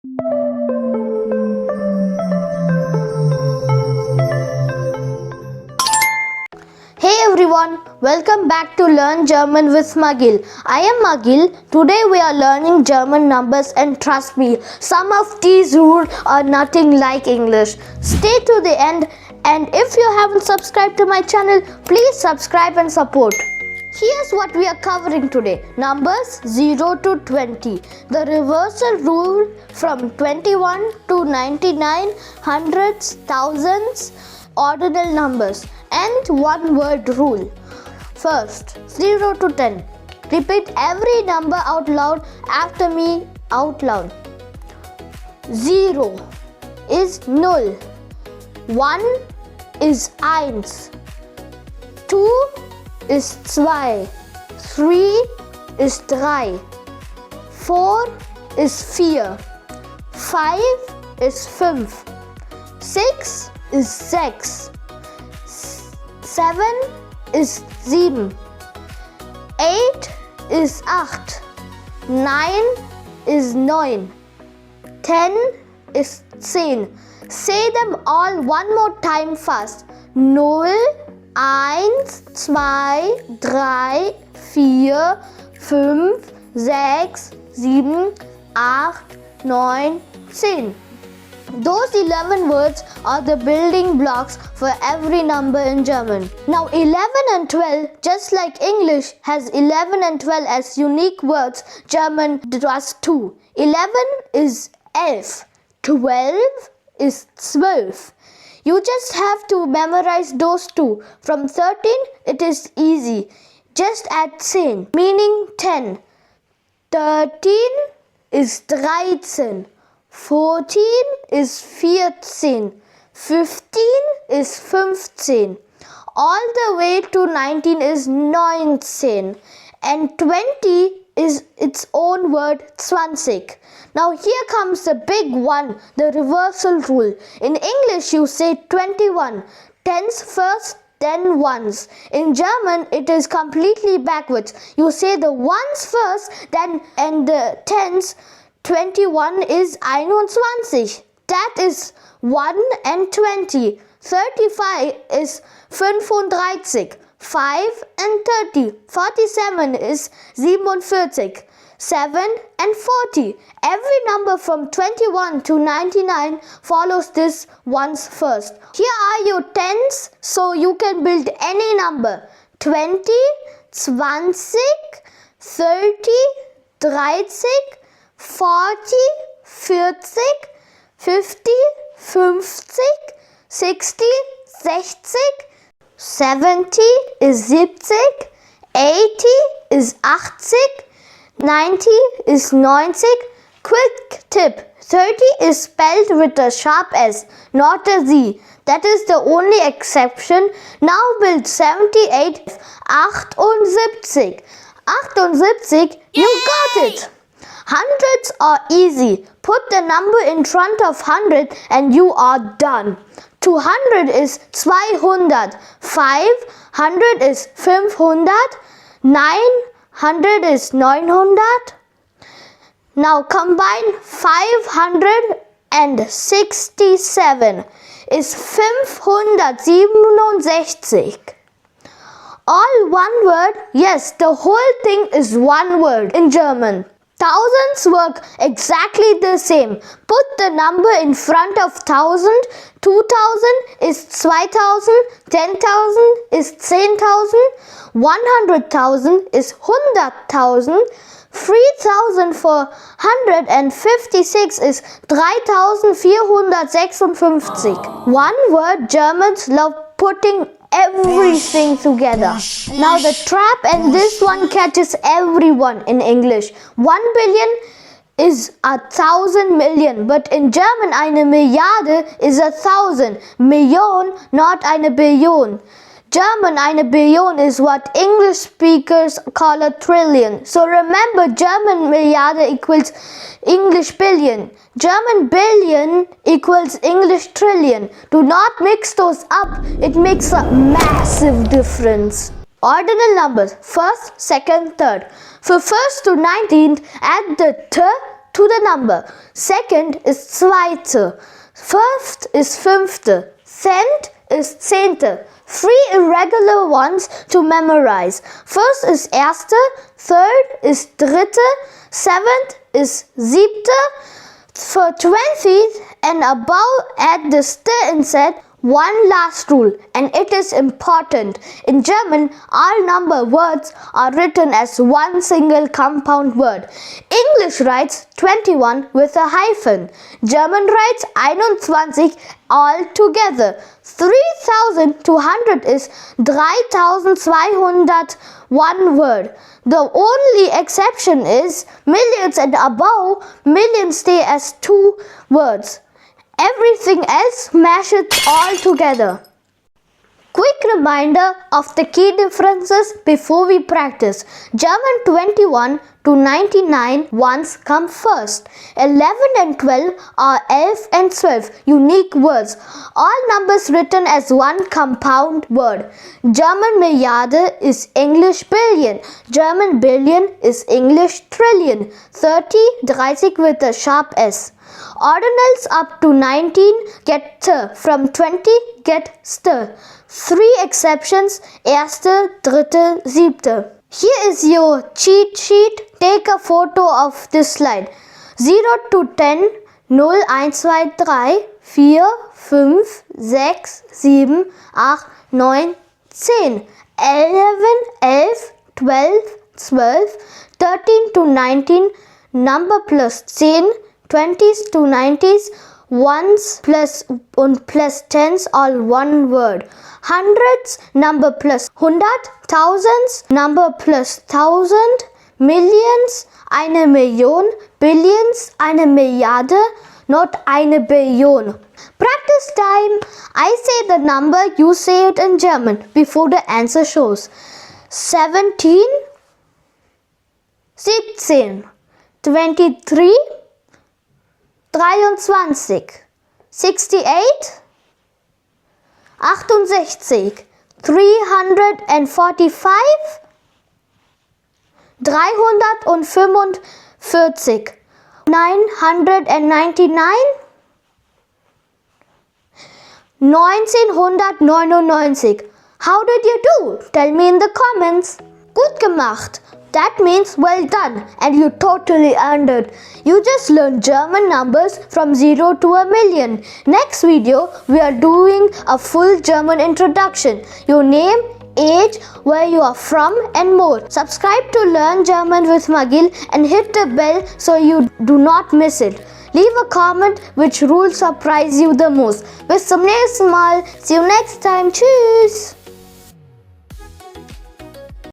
Hey everyone, welcome back to Learn German with Magil. I am Magil. Today we are learning German numbers and trust me, some of these rules are nothing like English. Stay to the end and if you haven't subscribed to my channel, please subscribe and support. Here's what we are covering today. Numbers 0 to 20. The reversal rule from 21 to 99, hundreds, thousands, ordinal numbers, and one word rule. First, 0 to 10. Repeat every number out loud after me out loud. 0 is Null. 1 is eins. 2 ist zwei, 3 ist drei, 4 ist vier, 5 ist fünf, 6 ist sechs, 7 ist sieben, 8 ist acht, 9 ist neun, 10 ist 10. Say them all one more time fast. 0, 1, 2, 3, 4, 5, 6, 7, 8, 9, 10. Those 11 words are the building blocks for every number in German. Now 11 and 12, just like English has 11 and 12 as unique words, German does too. 11 is Elf, 12 is Zwölf. You just have to memorize those two. From 13, it is easy. Just add Zehn, meaning 10. 13 is Dreißig. 14 is 14. 15 is 15. All the way to 19 is 19. And 20 is its own word, 20. Now here comes the big one, the reversal rule. In English you say 21, tens first, then ones. In German it is completely backwards. You say the ones first, then and the tens. 21 is einundzwanzig. That is 1 and 20. 35 is 35. 5 and 30. 47 is 47. 7 and 40. Every number from 21 to 99 follows this ones first. Here are your tens, so you can build any number. 20, 20, 30, 30, 40, 40, 50, 50, 60, 60, 70 is 70, 80 is 80, 90 is 90. Quick tip, 30 is spelled with a sharp S, not a Z. That is the only exception. Now build 78, 78. 78, you got it. Hundreds are easy. Put the number in front of 100 and you are done. 200 is 200. 500 is 500. 900 is 900. Now combine 567 is 567. All one word? Yes, the whole thing is one word in German. Thousands work exactly the same. Put the number in front of 1000. 2000 is 2000. 10,000 is 10,000. 100,000 is 100,000. 3,000 for 156 is 3,456. One word, Germans love putting everything together. Now the trap and this one catches everyone in English. 1 billion is 1,000 million, but in German eine Milliarde is 1,000. Million, not eine Billion. German eine Billion is what English speakers call a trillion. So remember, German Milliarde equals English billion. German billion equals English trillion. Do not mix those up. It makes a massive difference. Ordinal numbers, first, second, third. For first to 19th, add the t to the number. Second is zweite. First is fünfte. Cent is zehnte. 3 irregular ones to memorize. First is erste. Third is dritte. Seventh is siebte. For 20 and above, add the st instead. One last rule, and it is important. In German, all number words are written as one single compound word. English writes 21 with a hyphen. German writes einundzwanzig all together. 3,200 is 3,201 word. The only exception is millions and above. Millions stay as 2 words. Everything else mashes all together. Quick reminder of the key differences before we practice. German 21 to 99 ones come first. 11 and 12 are Elf and Zwölf, unique words. All numbers written as one compound word. German Milliarde is English billion. German billion is English trillion. 30, Dreißig with a sharp S. Ordinals up to 19 get t. From 20 get st. 3 exceptions, erste, dritte, siebte. Here is your cheat sheet. Take a photo of this slide. 0 to 10, 0, 1, 2, 3, 4, 5, 6, 7, 8, 9, 10. 11, 12, 12, 13 to 19, number plus 10, 20s to 90s, ones plus und plus tens, all one word. Hundreds, number plus hundert, thousands, number plus thousand, millions, eine Million, billions, eine Milliarde, not eine Billion. Practice time. I say the number, you say it in German before the answer shows. 17, 17, 23, 23, 68, 68, 345, 345, 999, 1999. How did you do? Tell me in the comments. Gut gemacht. That means well done, and you totally earned it. You just learned German numbers from 0 to a million. Next video, we are doing a full German introduction. Your name, age, where you are from, and more. Subscribe to Learn German with Magil and hit the bell so you do not miss it. Leave a comment which rule surprised you the most. Bis zum nächsten Mal. See you next time. Tschüss.